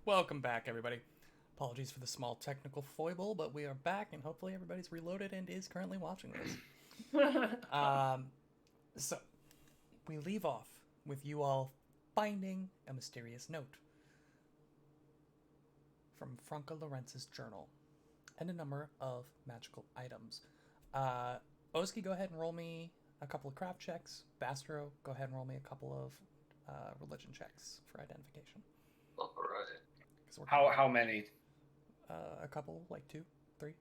Welcome back, everybody. Apologies for the small technical foible, but we are back, and hopefully everybody's reloaded and is currently watching this. So, we leave off with you all finding a mysterious note from Franca Lorenz's journal and a number of magical items. Uh, Oski, go ahead and roll me a couple of craft checks. Bastro, go ahead and roll me a couple of religion checks for identification. All right. Because we're How gonna how many? a couple, like two, three.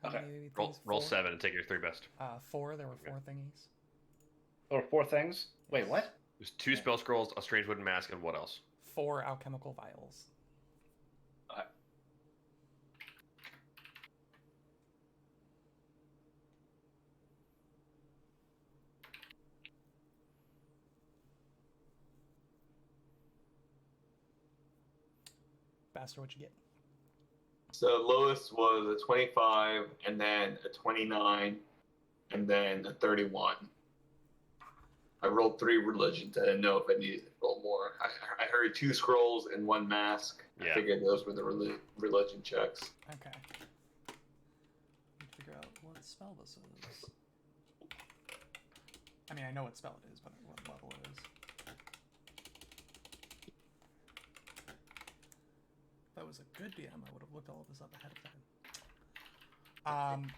How Okay. many Roll, things? roll Four. seven and take your three best. Four. There were Okay. four thingies. There were four things. Wait, Yes. what? There's two Yeah. spell scrolls, a strange wooden mask, and what else? Four alchemical vials. Uh, Bastard, what you get? So lowest was a 25, and then a 29, and then a 31. I rolled 3 religions. I didn't know if I needed to roll more. I heard 2 scrolls and 1 mask. Yeah. I figured those were the religion checks. Okay. Need to figure out what spell this is. I mean, I know what spell it is, but what level it is. If I was a good DM, I would have looked all of this up ahead of time.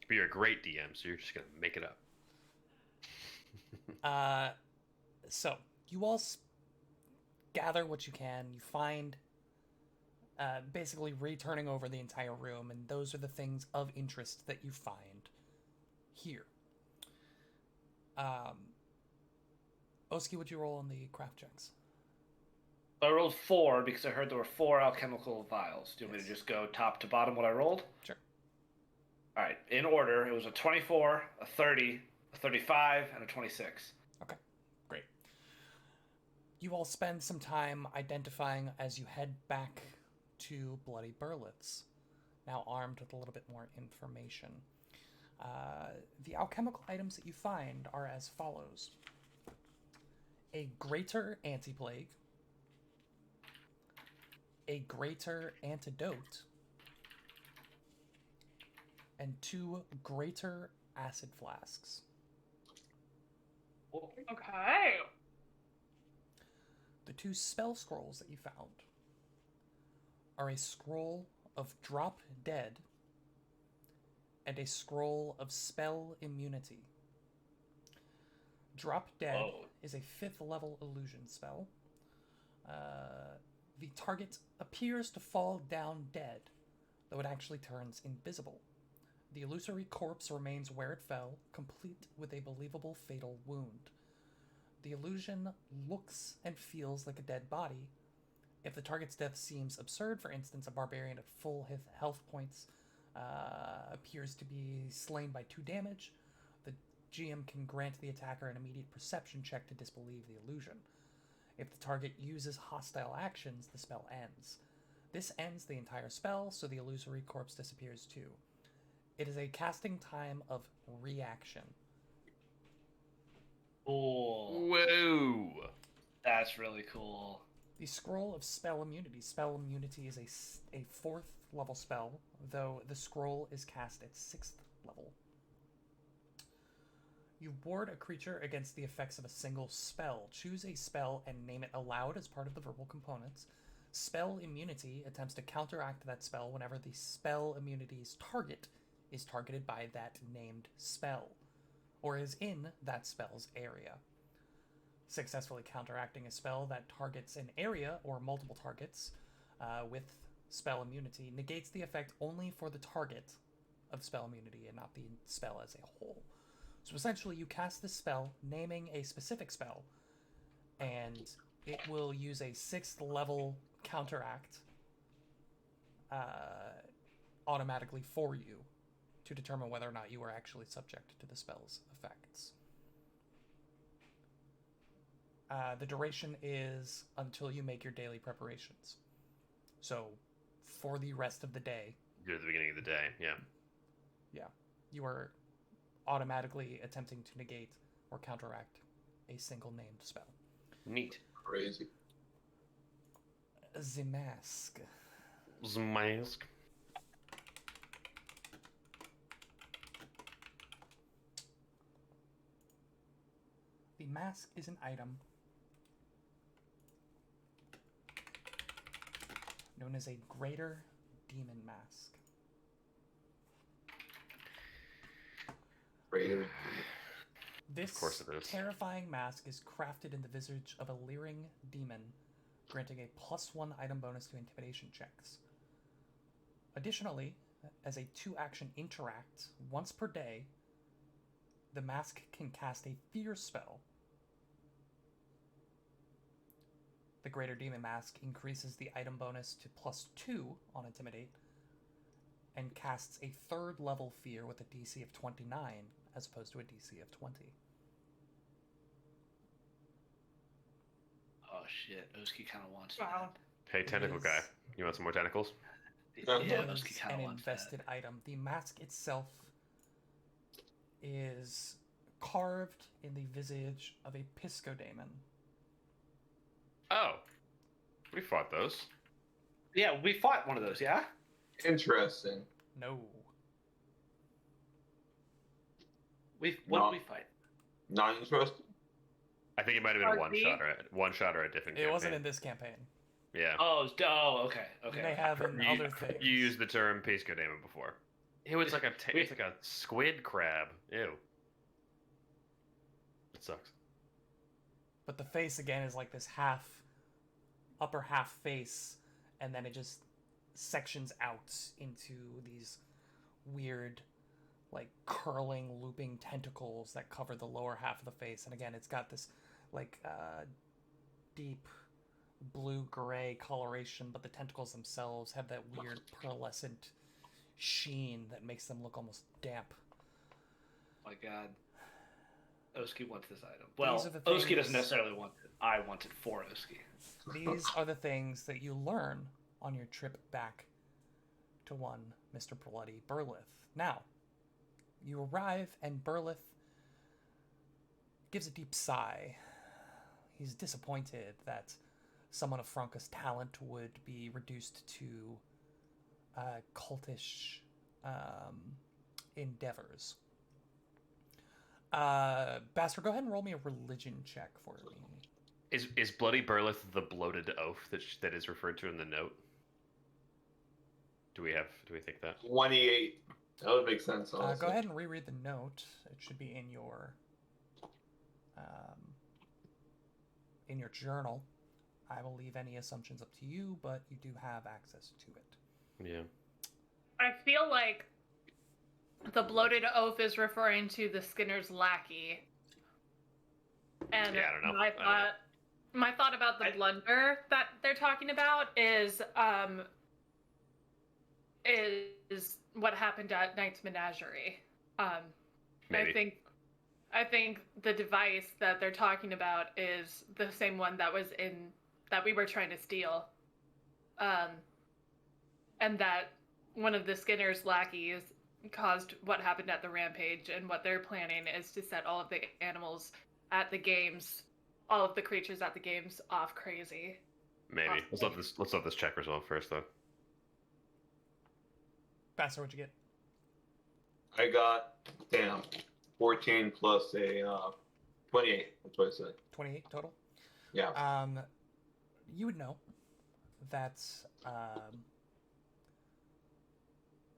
But you're a great DM, so you're just gonna make it up. So you all gather what you can. You find, basically returning over the entire room, and those are the things of interest that you find here. Oski, would you roll on the craft checks? I rolled 4 because I heard there were 4 alchemical vials. Do you want me to just go top to bottom what I rolled? Sure. All right, in order, it was a 24, a 30, a 35, and a 26. Okay, great. You all spend some time identifying as you head back to Bloody Burlith's, now armed with a little bit more information. The alchemical items that you find are as follows: a greater anti-plague, a greater antidote, and 2 greater acid flasks. Okay. The 2 spell scrolls that you found are a scroll of Drop Dead and a scroll of Spell Immunity. Drop Dead Whoa. is a 5th level illusion spell. The target appears to fall down dead, though it actually turns invisible. The illusory corpse remains where it fell, complete with a believable fatal wound. The illusion looks and feels like a dead body. If the target's death seems absurd, for instance, a barbarian at full health points appears to be slain by 2 damage, the GM can grant the attacker an immediate perception check to disbelieve the illusion. If the target uses hostile actions, the spell ends. This ends the entire spell, so the illusory corpse disappears too. It is a casting time of reaction. Cool. Whoa! That's really cool. The Scroll of Spell Immunity. Spell Immunity is a 4th level spell, though the scroll is cast at 6th level. You ward a creature against the effects of a single spell. Choose a spell and name it aloud as part of the verbal components. Spell Immunity attempts to counteract that spell whenever the spell immunity's target is targeted by that named spell, or is in that spell's area. Successfully counteracting a spell that targets an area or multiple targets with spell immunity negates the effect only for the target of spell immunity and not the spell as a whole. So essentially, you cast this spell, naming a specific spell, and it will use a 6th level counteract automatically for you to determine whether or not you are actually subject to the spell's effects. The duration is until you make your daily preparations. So, for the rest of the day, You're at the beginning of the day, yeah. you are automatically attempting to negate or counteract a single named spell. Neat. Crazy. the mask. Mask. The mask is an item known as a Greater Demon Mask. Raider. This course it is. terrifying mask is crafted in the visage of a leering demon, granting a +1 item bonus to intimidation checks. Additionally, as a 2-action interact, once per day, the mask can cast a fear spell. The Greater Demon Mask increases the item bonus to +2 on Intimidate, and casts a 3rd level fear with a DC of 29 as opposed to a DC of 20. Oh shit, Oski kind of wants Wow. Hey, tentacle is- guy. You want some more tentacles? that. Yeah, Is Oski kind an of wants invested item. The mask itself is carved in the visage of a Piscodemon. Oh. We fought those. that. Yeah, we fought one of those. Yeah. Interesting. No. What No. did we fight? Not interesting. I think it might have been a RD? one shot or a different It wasn't in campaign. this campaign. Yeah. Okay. You may have in You- other things. You used the term Piscodemon before. It was like it's like a squid crab. Ew. It sucks. But the face again is like this upper half face, and then it just sections out into these weird, like curling, looping tentacles that cover the lower half of the face. And again, it's got this like deep blue-gray coloration, but the tentacles themselves have that weird pearlescent sheen that makes them look almost damp. My God. Oski wants this item. Well, These are the Oski things- doesn't necessarily want it. I want it for Oski. These are the things that you learn on your trip back to one Mr. Bloody Burlith. Now, you arrive, and Burlith gives a deep sigh. He's disappointed that someone of Franca's talent would be reduced to cultish endeavors. Bastard, go ahead and roll me a religion check for me. Is Bloody Burlith the bloated oaf that is referred to in the note? Do we think that? 28. That would make sense. Go Honestly. ahead and reread the note. It should be in your journal. I will leave any assumptions up to you, but you do have access to it. Yeah. I feel like the bloated oaf is referring to the Skinner's lackey. And Yeah, I don't know. my thought about the blunder that they're talking about is what happened at Knight's Menagerie. Maybe. I think the device that they're talking about is the same one that we were trying to steal. And that one of the Skinner's lackeys caused what happened at the rampage, and what they're planning is to set all of the animals at the games, all of the creatures at the games off crazy. Maybe. Let's let this check result first though. Bastard, what'd you get? I got 14 plus a 28. That's what I said. 28 total? Yeah. You would know that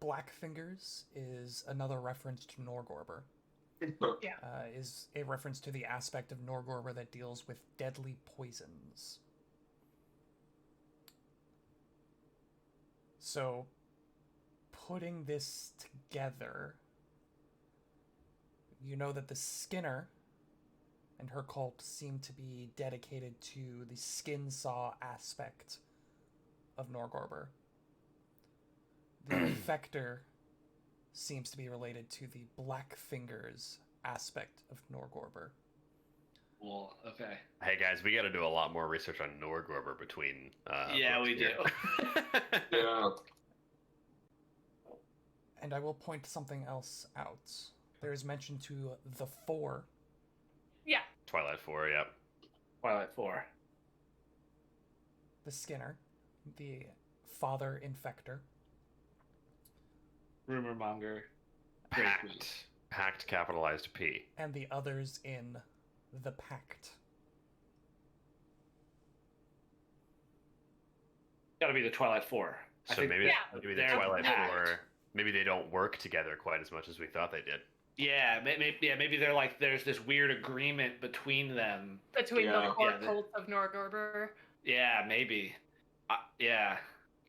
Blackfingers is another reference to Norgorber. Is a reference to the aspect of Norgorber that deals with deadly poisons. So, putting this together, you know that the Skinner and her cult seem to be dedicated to the skin saw aspect of Norgorber. The Infector seems to be related to the Blackfingers aspect of Norgorber. Well, okay. Hey guys, we got to do a lot more research on Norgorber between. Yeah, books we here. do. Yeah. And I will point something else out. There is mention to the Four. Yeah. Twilight 4, yep. Twilight 4. The Skinner, the father infector, Rumor monger. Pact capitalized P. and the others in the pact. Gotta be the Twilight Four. I So think maybe Yeah. maybe the they're Twilight pact. Four. Maybe they don't work together quite as much as we thought they did. Yeah, maybe they're like there's this weird agreement between them. Between the Yeah. four Yeah, cults of Norgorber Yeah, maybe. Yeah.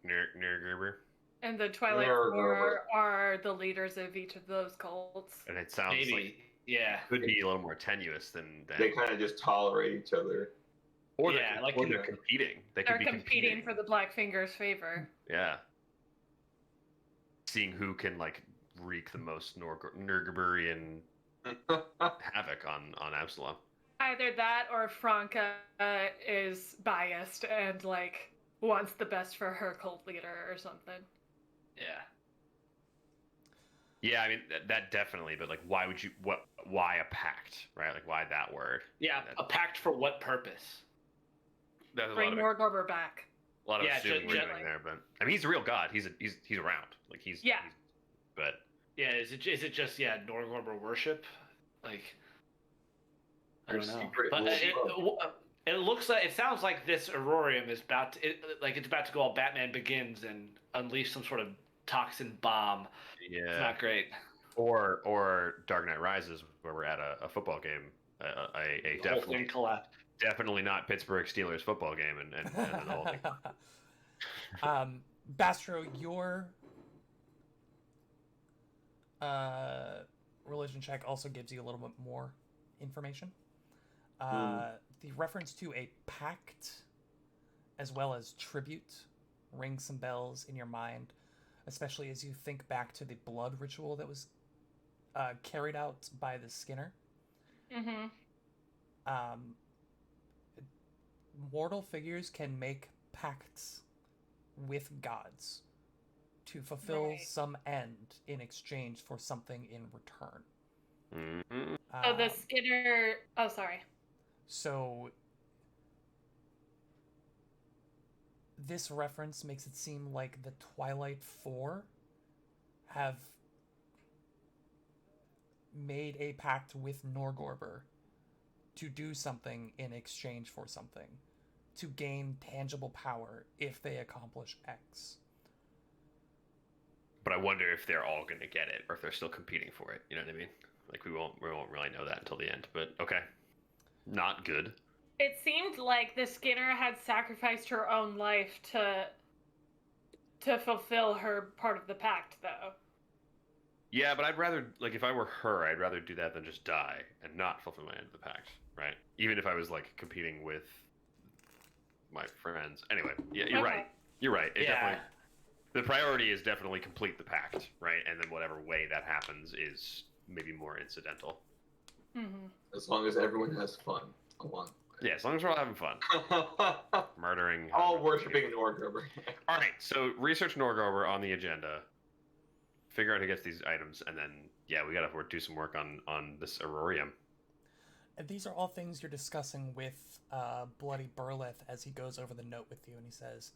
Nergerber. and the Twilight Norgorber. Four are the leaders of each of those cults. And it sounds Maybe. like Yeah. could be a little more tenuous than They kind of just tolerate each other. or Yeah, they're, like or in they're the- competing. They They're could be competing for the Blackfinger's favor. Yeah. Seeing who can like wreak the most Nergerberian havoc on Absalom. Either that or Franca is biased and like wants the best for her cult leader or something. Yeah. Yeah, I mean that definitely, but like, why would you? Why a pact, right? Like, why that word? Yeah. A pact for what purpose? There's a Bring lot of Norgorber back. yeah, assuming we're gently. doing there, but I mean, he's a real god. He's around. Like he's Yeah. but Yeah. Is it just Norgorber worship? Like. I don't Their know. secret But rules. it looks like it sounds like this Aurorium is about to, it's about to go all Batman Begins and unleash some sort of toxin bomb. It's yeah, not great. or Dark Knight Rises, where we're at a football game, a The whole thing collapsed. definitely not Pittsburgh Steelers football game, and the whole thing. Bastro, your religion check also gives you a little bit more information. The reference to a pact as well as tribute rings some bells in your mind, especially as you think back to the blood ritual that was carried out by the Skinner. Mm-hmm. Mortal figures can make pacts with gods to fulfill Right. some end in exchange for something in return. Mhm. Oh, the Um, Skinner. Oh, sorry. So this reference makes it seem like the Twilight Four have made a pact with Norgorber to do something in exchange for something, to gain tangible power if they accomplish X. But I wonder if they're all going to get it, or if they're still competing for it. You know what I mean? Like we won't really know that until the end. But okay, not good. It seemed like the Skinner had sacrificed her own life to fulfill her part of the pact, though. Yeah, but I'd rather, like, if I were her, I'd rather do that than just die and not fulfill my end of the pact, right? Even if I was like competing with my friends. Anyway, yeah, you're Okay. right. You're right. It Yeah. definitely. The priority is definitely complete the pact, right? And then whatever way that happens is maybe more incidental. Mm-hmm. As long as everyone has fun along Yeah, as long as we're all having fun, the way. murdering. All worshiping Norgorber. All right, so research Norgorber on the agenda. Figure out who gets these items, and then yeah, we gotta do some work on this Aurorium. And these are all things you're discussing with Bloody Burleth as he goes over the note with you, and he says,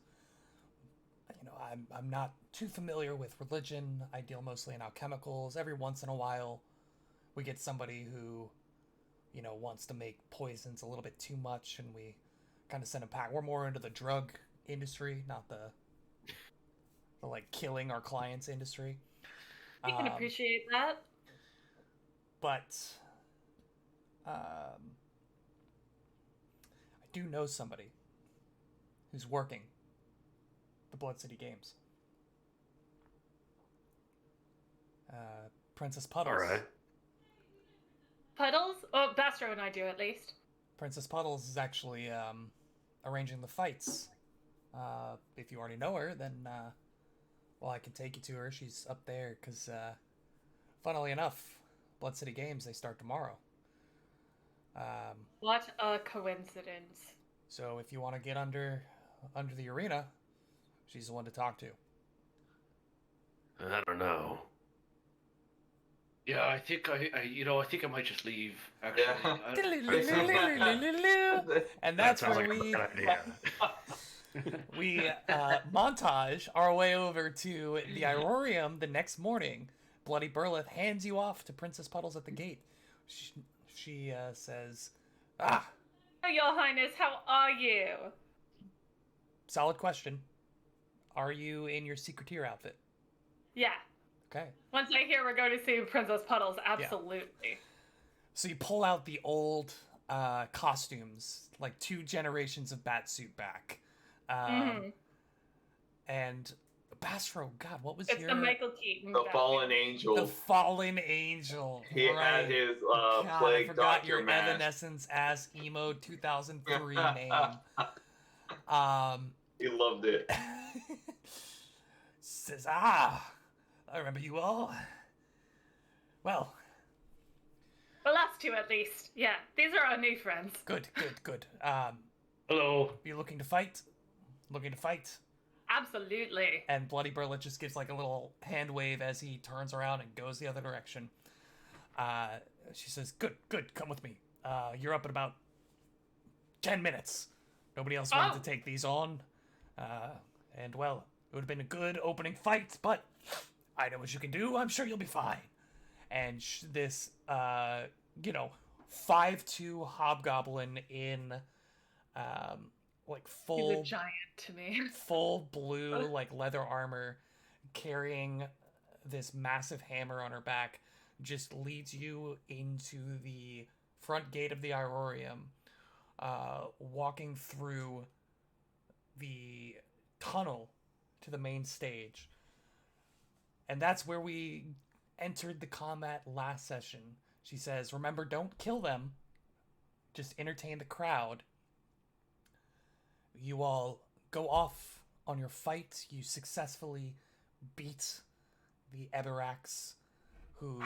"You know, I'm not too familiar with religion. I deal mostly in alchemicals. Every once in a while, we get somebody who, you know, wants to make poisons a little bit too much, and we kind of send them back. We're more into the drug industry, not the like killing our clients industry. We can appreciate that. But I do know somebody who's working the Blood City Games. Princess Puddles. All right. Puddles? Oh, Bastro and I do, at least. Princess Puddles is actually arranging the fights. If you already know her, then well, I can take you to her. She's up there because, funnily enough, Blood City Games, they start tomorrow. What a coincidence. So if you want to get under the arena, she's the one to talk to. I don't know. Yeah, I think I think I might just leave. Actually, Yeah. And that's That sounds where like a we bad idea. We montage our way over to the Irorium the next morning. Bloody Burleth hands you off to Princess Puddles at the gate. She says, "Ah, Your Highness, how are you? solid question. Are you in your Secreteer outfit?" Yeah. Okay. Once I hear we're going to see Princess Puddles, absolutely. So you pull out the old costumes, like 2 generations of Batsuit back. And Bastro, God, what was It's your... the Michael Keaton. The guy. Fallen Angel. The Fallen Angel. He right. had his God, I plague forgot doctor your mask. Evanescence ass emo 2003 name. He loved it. Says, I remember you all. Well, Us 2 at least. Yeah, these are our new friends. good. Hello. You looking to fight? Looking to fight? Absolutely. And Bloody Burlet just gives like a little hand wave as he turns around and goes the other direction. She says, good, come with me. You're up in about 10 minutes. Nobody else wanted to take these on. And well, it would have been a good opening fight, but I know what you can do. I'm sure you'll be fine. And this, 5'2" hobgoblin in, like He's full... a giant to me. full blue like leather armor, carrying this massive hammer on her back, just leads you into the front gate of the Irorium, walking through the tunnel to the main stage. And that's where we entered the combat last session. She says, remember, don't kill them, just entertain the crowd. You all go off on your fight. You successfully beat the Eberax who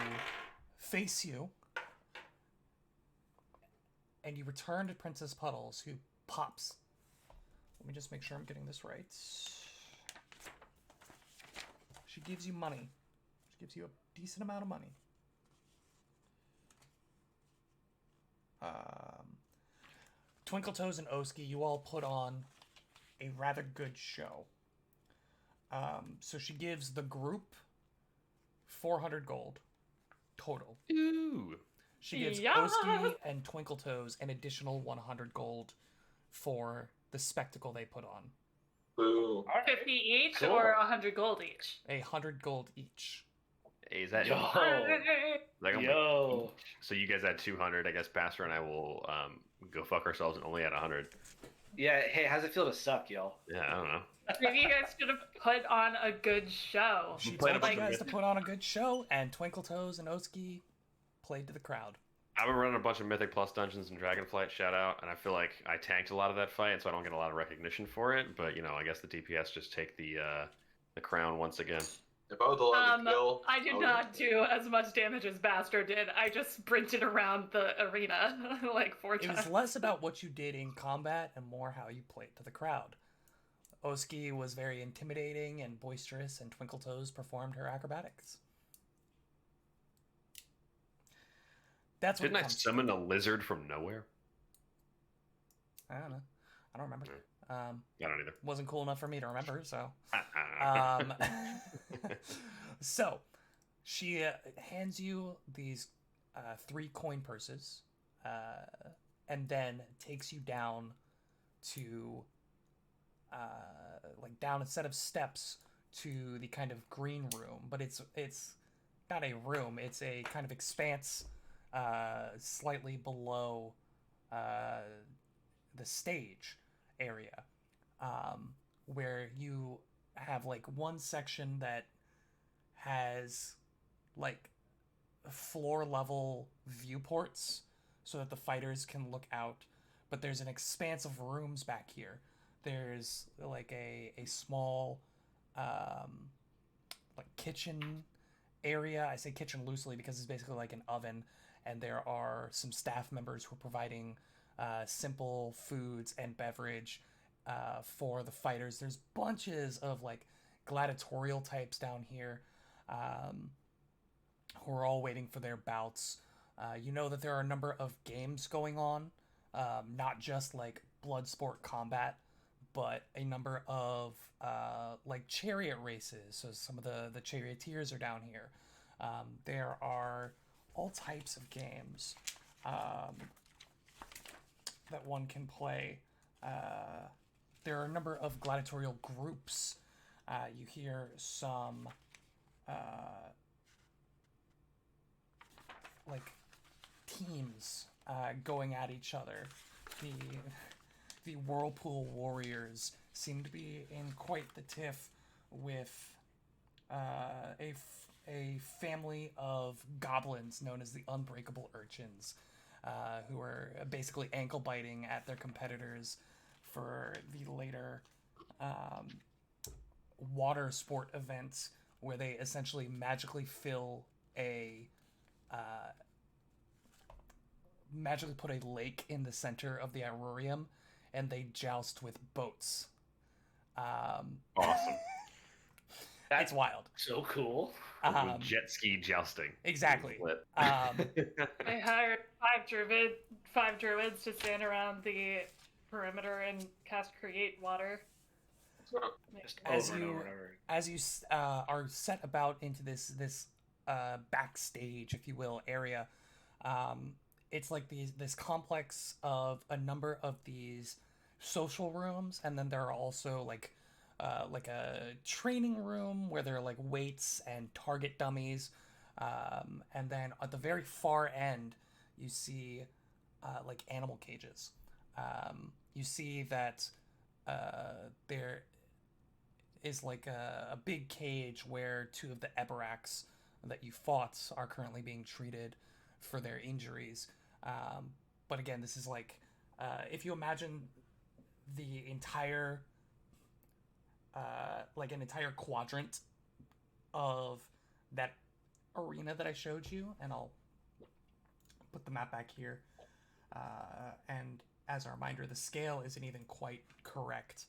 face you. And you return to Princess Puddles, who pops. Let me just make sure I'm getting this right. She gives you money. She gives you a decent amount of money. Twinkletoes and Oski, you all put on a rather good show. So she gives the group 400 gold total. Ooh. She gives Yes! Oski and Twinkletoes an additional 100 gold for the spectacle they put on. Boo. 50 each Cool. or 100 gold each? 100 gold each. Hey, is that Yo. like I'm Yo. like, so you guys had 200. I guess Pastor and I will go fuck ourselves and only at 100. Yeah, hey, how's it feel to suck, y'all? Yeah, I don't know. Maybe you guys should have put on a good show. She played told a you bunch of guys to put on a good show, and Twinkletoes and Oski played to the crowd. I've been running a bunch of Mythic Plus Dungeons and Dragonflight shout out, and I feel like I tanked a lot of that fight, so I don't get a lot of recognition for it. But I guess the DPS just take the crown once again. If I was allowed to kill, I did would- not do as much damage as Bastard did. I just sprinted around the arena like 4 It times. was less about what you did in combat and more how you played to the crowd. Oski was very intimidating and boisterous, and Twinkletoes performed her acrobatics. That's what Didn't it I comes to. summon a lizard from nowhere? I don't know. I don't remember. I don't either. Wasn't cool enough for me to remember, so. I don't know. So, she hands you these 3 coin purses, and then takes you down to, down a set of steps to the kind of green room. But it's not a room, it's a kind of expanse slightly below the stage area, where you have one section that has floor level viewports so that the fighters can look out, but there's an expanse of rooms back here. There's a small kitchen area. I say kitchen loosely because it's basically like an oven, and there are some staff members who are providing simple foods and beverage for the fighters. There's bunches of gladiatorial types down here who are all waiting for their bouts. You know that there are a number of games going on, not just blood sport combat, but a number of like chariot races. So some of the charioteers are down here. There are all types of games that one can play. There are a number of gladiatorial groups. You hear some like teams going at each other. The Whirlpool Warriors seem to be in quite the tiff with a family of goblins known as the Unbreakable Urchins, who are basically ankle biting at their competitors for the later water sport events where they essentially magically fill magically put a lake in the center of the Aurorium and they joust with boats. Awesome. It's wild. So cool. With jet ski jousting. Exactly. Lit. They hired five druids to stand around the perimeter and cast Create Water. Just As over and you- over and over. As you are set about into this backstage, if you will, area, it's like this complex of a number of these social rooms, and then there are also like a training room where there are like weights and target dummies, and then at the very far end you see like animal cages. You see that there is like a big cage where two of the Eberaks that you fought are currently being treated for their injuries. But again, this is like if you imagine the entire like an entire quadrant of that arena that I showed you, and I'll put the map back here. And as a reminder, the scale isn't even quite correct.